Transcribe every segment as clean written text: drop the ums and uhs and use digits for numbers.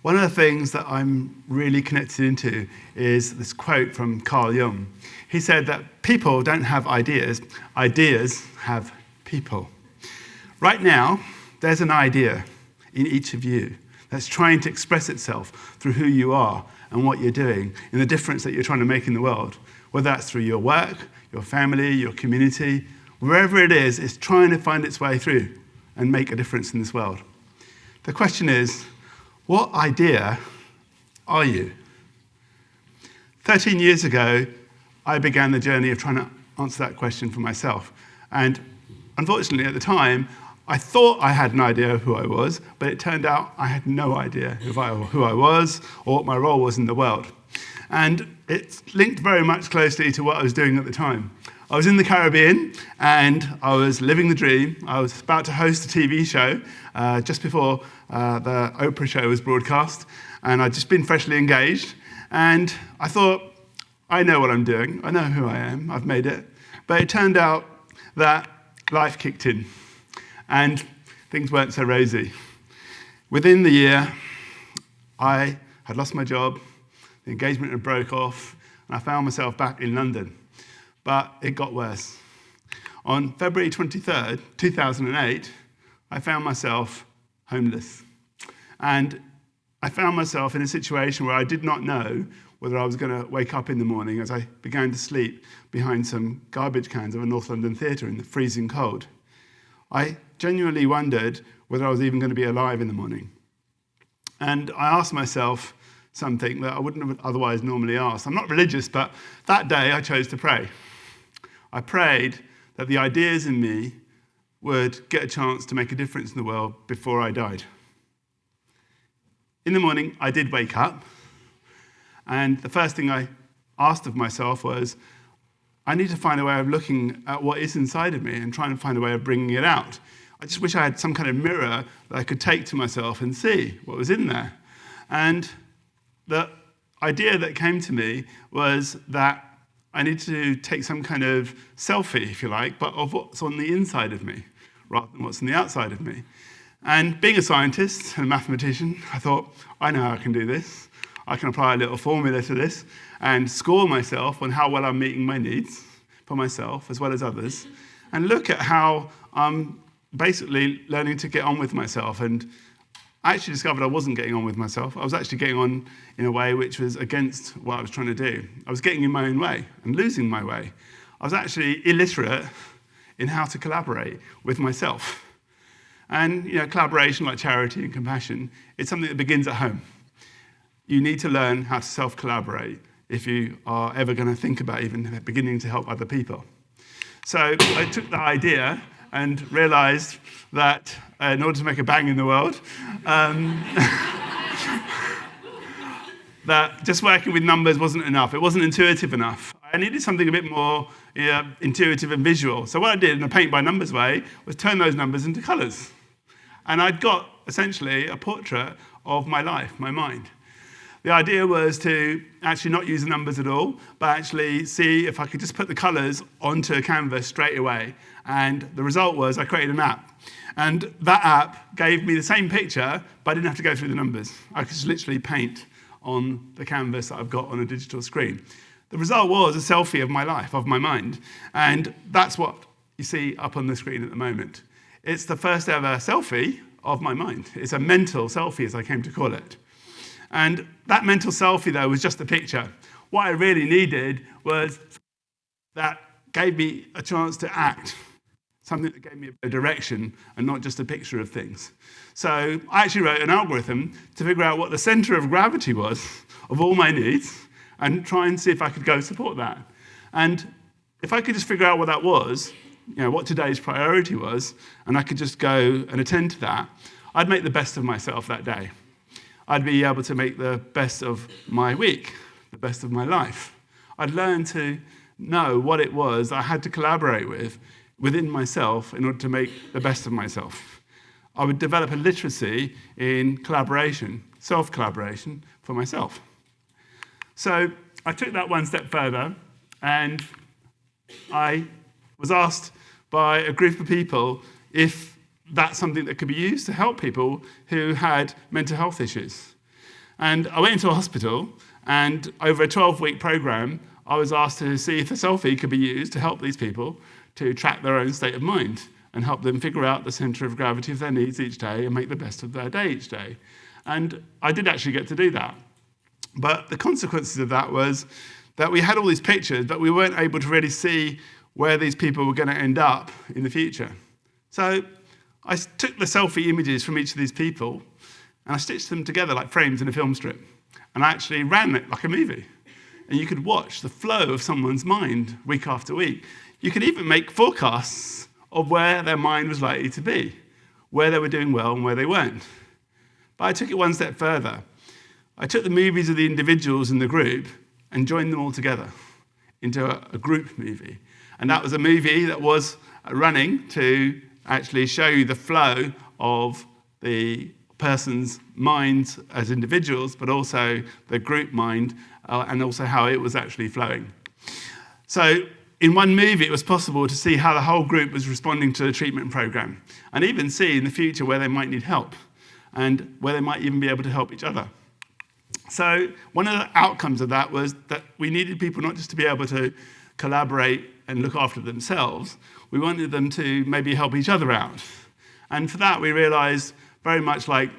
One of the things that I'm really connected into is this quote from Carl Jung. He said that people don't have ideas, ideas have people. Right now, there's an idea in each of you that's trying to express itself through who you are and what you're doing and the difference that you're trying to make in the world. Whether that's through your work, your family, your community, wherever it is, it's trying to find its way through and make a difference in this world. The question is, what idea are you? 13 years ago, I began the journey of trying to answer that question for myself. And unfortunately, at the time, I thought I had an idea of who I was, but it turned out I had no idea who I was or what my role was in the world. And it's linked very much closely to what I was doing at the time. I was in the Caribbean and I was living the dream. I was about to host a TV show just before the Oprah show was broadcast, and I'd just been freshly engaged. And I thought, I know what I'm doing. I know who I am. I've made it. But it turned out that life kicked in and things weren't so rosy. Within the year, I had lost my job, the engagement had broke off, and I found myself back in London. But it got worse. On February 23rd, 2008, I found myself homeless. And I found myself in a situation where I did not know whether I was going to wake up in the morning as I began to sleep behind some garbage cans of a North London theatre in the freezing cold. I genuinely wondered whether I was even going to be alive in the morning. And I asked myself something that I wouldn't have otherwise normally asked. I'm not religious, but that day I chose to pray. I prayed that the ideas in me would get a chance to make a difference in the world before I died. In the morning, I did wake up, and the first thing I asked of myself was, I need to find a way of looking at what is inside of me and trying to find a way of bringing it out. I just wish I had some kind of mirror that I could take to myself and see what was in there. And the idea that came to me was that I need to take some kind of selfie, if you like, but of what's on the inside of me, rather than what's on the outside of me. And being a scientist and a mathematician, I thought, I know how I can do this. I can apply a little formula to this and score myself on how well I'm meeting my needs for myself as well as others, and look at how I'm basically learning to get on with myself. And I actually discovered I wasn't getting on with myself. I was actually getting on in a way which was against what I was trying to do. I was getting in my own way and losing my way. I was actually illiterate in how to collaborate with myself. And collaboration, like charity and compassion, it's something that begins at home. You need to learn how to self-collaborate if you are ever going to think about even beginning to help other people. So I took that idea and realized that in order to make a bang in the world, that just working with numbers wasn't enough. It wasn't intuitive enough. I needed something a bit more intuitive and visual. So what I did in a paint by numbers way was turn those numbers into colours. And I'd got essentially a portrait of my life, my mind. The idea was to actually not use the numbers at all, but actually see if I could just put the colours onto a canvas straight away. And the result was I created an app. And that app gave me the same picture, but I didn't have to go through the numbers. I could just literally paint on the canvas that I've got on a digital screen. The result was a selfie of my life, of my mind. And that's what you see up on the screen at the moment. It's the first ever selfie of my mind. It's a mental selfie, as I came to call it. And that mental selfie, though, was just a picture. What I really needed was that gave me a chance to act, something that gave me a direction and not just a picture of things. So I actually wrote an algorithm to figure out what the center of gravity was of all my needs and try and see if I could go support that. And if I could just figure out what that was, what today's priority was, and I could just go and attend to that, I'd make the best of myself that day. I'd be able to make the best of my week, the best of my life. I'd learn to know what it was I had to collaborate with within myself in order to make the best of myself. I would develop a literacy in collaboration, self-collaboration for myself. So I took that one step further, and I was asked by a group of people if that's something that could be used to help people who had mental health issues. And I went into a hospital, and over a 12-week program, I was asked to see if a selfie could be used to help these people to track their own state of mind and help them figure out the center of gravity of their needs each day and make the best of their day each day. And I did actually get to do that. But the consequences of that was that we had all these pictures, but we weren't able to really see where these people were going to end up in the future. So I took the selfie images from each of these people, and I stitched them together like frames in a film strip. And I actually ran it like a movie. And you could watch the flow of someone's mind week after week. You could even make forecasts of where their mind was likely to be, where they were doing well and where they weren't. But I took it one step further. I took the movies of the individuals in the group and joined them all together into a group movie. And that was a movie that was running to actually show you the flow of the person's minds as individuals, but also the group mind, and also how it was actually flowing. So in one movie, it was possible to see how the whole group was responding to the treatment program, and even see in the future where they might need help, and where they might even be able to help each other. So one of the outcomes of that was that we needed people not just to be able to collaborate and look after themselves, we wanted them to maybe help each other out. And for that, we realized, very much like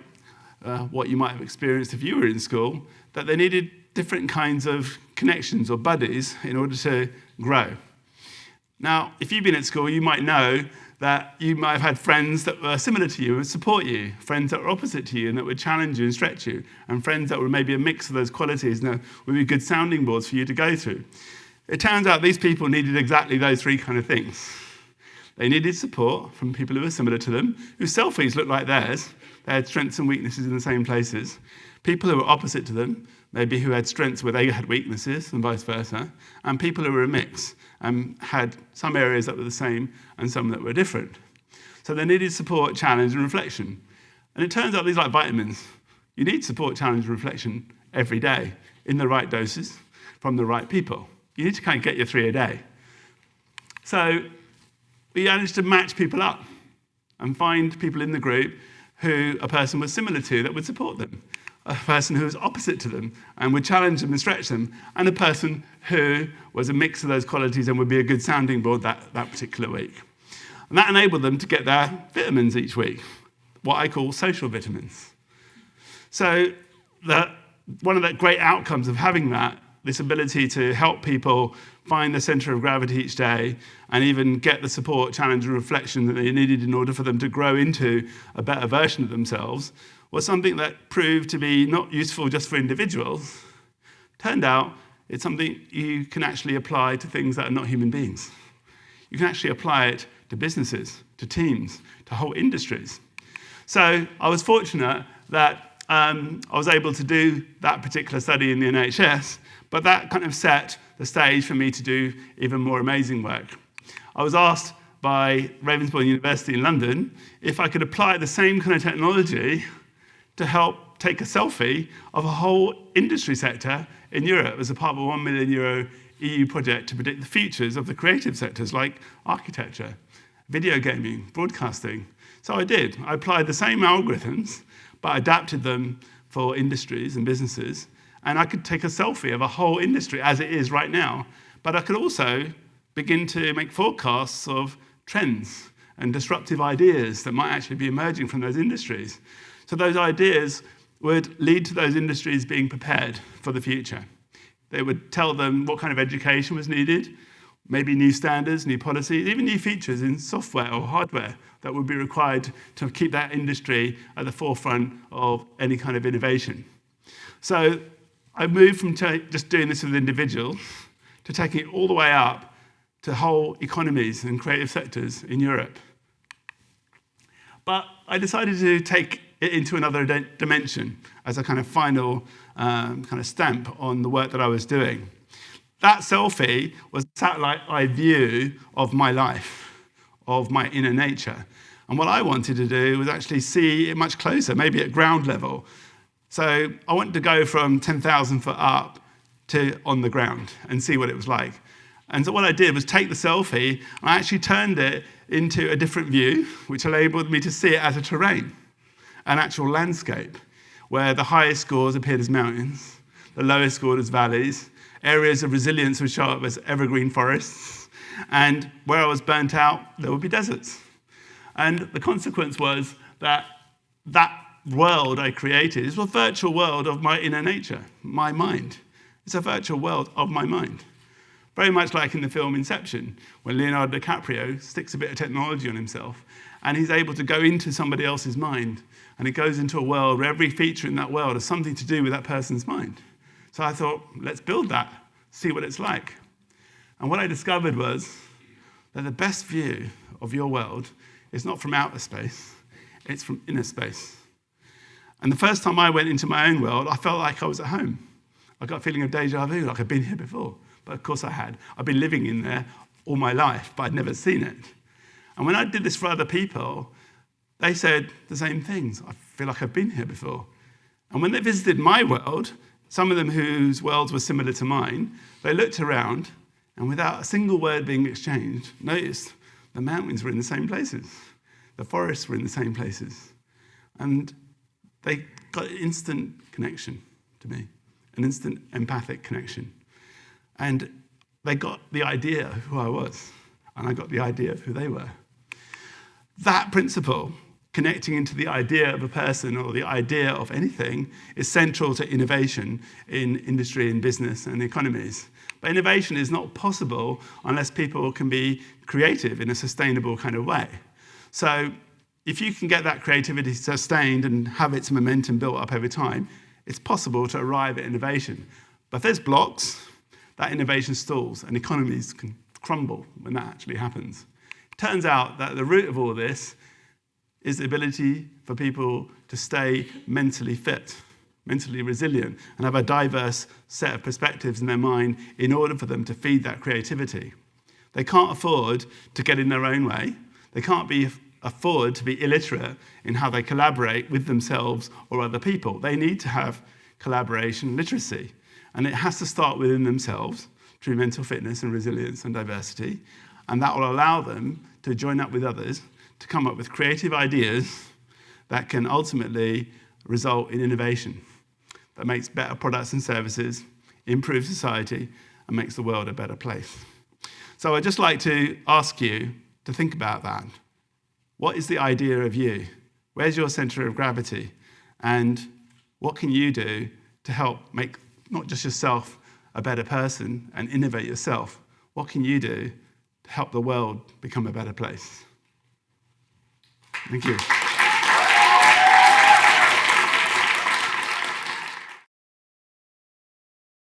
what you might have experienced if you were in school, that they needed different kinds of connections or buddies in order to grow. Now, if you've been at school, you might know that you might have had friends that were similar to you and support you, friends that were opposite to you and that would challenge you and stretch you, and friends that were maybe a mix of those qualities and would be good sounding boards for you to go through. It turns out these people needed exactly those three kind of things. They needed support from people who were similar to them, whose selfies looked like theirs. They had strengths and weaknesses in the same places. People who were opposite to them, maybe who had strengths where they had weaknesses and vice versa. And people who were a mix and had some areas that were the same and some that were different. So they needed support, challenge, and reflection. And it turns out these are like vitamins. You need support, challenge, and reflection every day in the right doses from the right people. You need to kind of get your 3 a day. So we managed to match people up and find people in the group who a person was similar to that would support them, a person who was opposite to them and would challenge them and stretch them, and a person who was a mix of those qualities and would be a good sounding board that particular week. And that enabled them to get their vitamins each week, what I call social vitamins. So one of the great outcomes of having this ability to help people find the center of gravity each day and even get the support, challenge, and reflection that they needed in order for them to grow into a better version of themselves was something that proved to be not useful just for individuals. Turned out it's something you can actually apply to things that are not human beings. You can actually apply it to businesses, to teams, to whole industries. So I was fortunate that I was able to do that particular study in the NHS, but that kind of set the stage for me to do even more amazing work. I was asked by Ravensbourne University in London if I could apply the same kind of technology to help take a selfie of a whole industry sector in Europe as a part of a €1 million EU project to predict the futures of the creative sectors like architecture, video gaming, broadcasting. So I did. I applied the same algorithms, but adapted them for industries and businesses. And I could take a selfie of a whole industry as it is right now. But I could also begin to make forecasts of trends and disruptive ideas that might actually be emerging from those industries. So those ideas would lead to those industries being prepared for the future. They would tell them what kind of education was needed, maybe new standards, new policies, even new features in software or hardware that would be required to keep that industry at the forefront of any kind of innovation. So I moved from just doing this with individuals to taking it all the way up to whole economies and creative sectors in Europe. But I decided to take it into another dimension as a kind of final kind of stamp on the work that I was doing. That selfie was a satellite eye view of my life, of my inner nature. And what I wanted to do was actually see it much closer, maybe at ground level. So I wanted to go from 10,000 foot up to on the ground and see what it was like. And so what I did was take the selfie and I actually turned it into a different view, which enabled me to see it as a terrain, an actual landscape, where the highest scores appeared as mountains, the lowest scored as valleys, areas of resilience would show up as evergreen forests, and where I was burnt out, there would be deserts. And the consequence was that world I created is a virtual world of my inner nature, my mind. It's a virtual world of my mind. Very much like in the film Inception, when Leonardo DiCaprio sticks a bit of technology on himself, and he's able to go into somebody else's mind, and it goes into a world where every feature in that world has something to do with that person's mind. So I thought, let's build that, see what it's like. And what I discovered was that the best view of your world is not from outer space, it's from inner space. And the first time I went into my own world, I felt like I was at home. I got a feeling of deja vu, like I'd been here before. But of course I had. I've been living in there all my life, but I'd never seen it. And when I did this for other people, they said the same things. I feel like I've been here before. And when they visited my world, some of them whose worlds were similar to mine, they looked around and without a single word being exchanged, noticed the mountains were in the same places. The forests were in the same places. And they got an instant connection to me, an instant empathic connection. And they got the idea of who I was, and I got the idea of who they were. That principle, connecting into the idea of a person or the idea of anything, is central to innovation in industry and business and economies. But innovation is not possible unless people can be creative in a sustainable kind of way. So if you can get that creativity sustained and have its momentum built up over time, it's possible to arrive at innovation. But if there's blocks, that innovation stalls and economies can crumble when that actually happens. It turns out that the root of all this is the ability for people to stay mentally fit, mentally resilient, and have a diverse set of perspectives in their mind in order for them to feed that creativity. They can't afford to get in their own way. They can't afford to be illiterate in how they collaborate with themselves or other people. They need to have collaboration literacy. And it has to start within themselves through mental fitness and resilience and diversity. And that will allow them to join up with others to come up with creative ideas that can ultimately result in innovation that makes better products and services, improves society, and makes the world a better place. So I'd just like to ask you to think about that. What is the idea of you? Where's your center of gravity? And what can you do to help make not just yourself a better person and innovate yourself? What can you do to help the world become a better place? Thank you.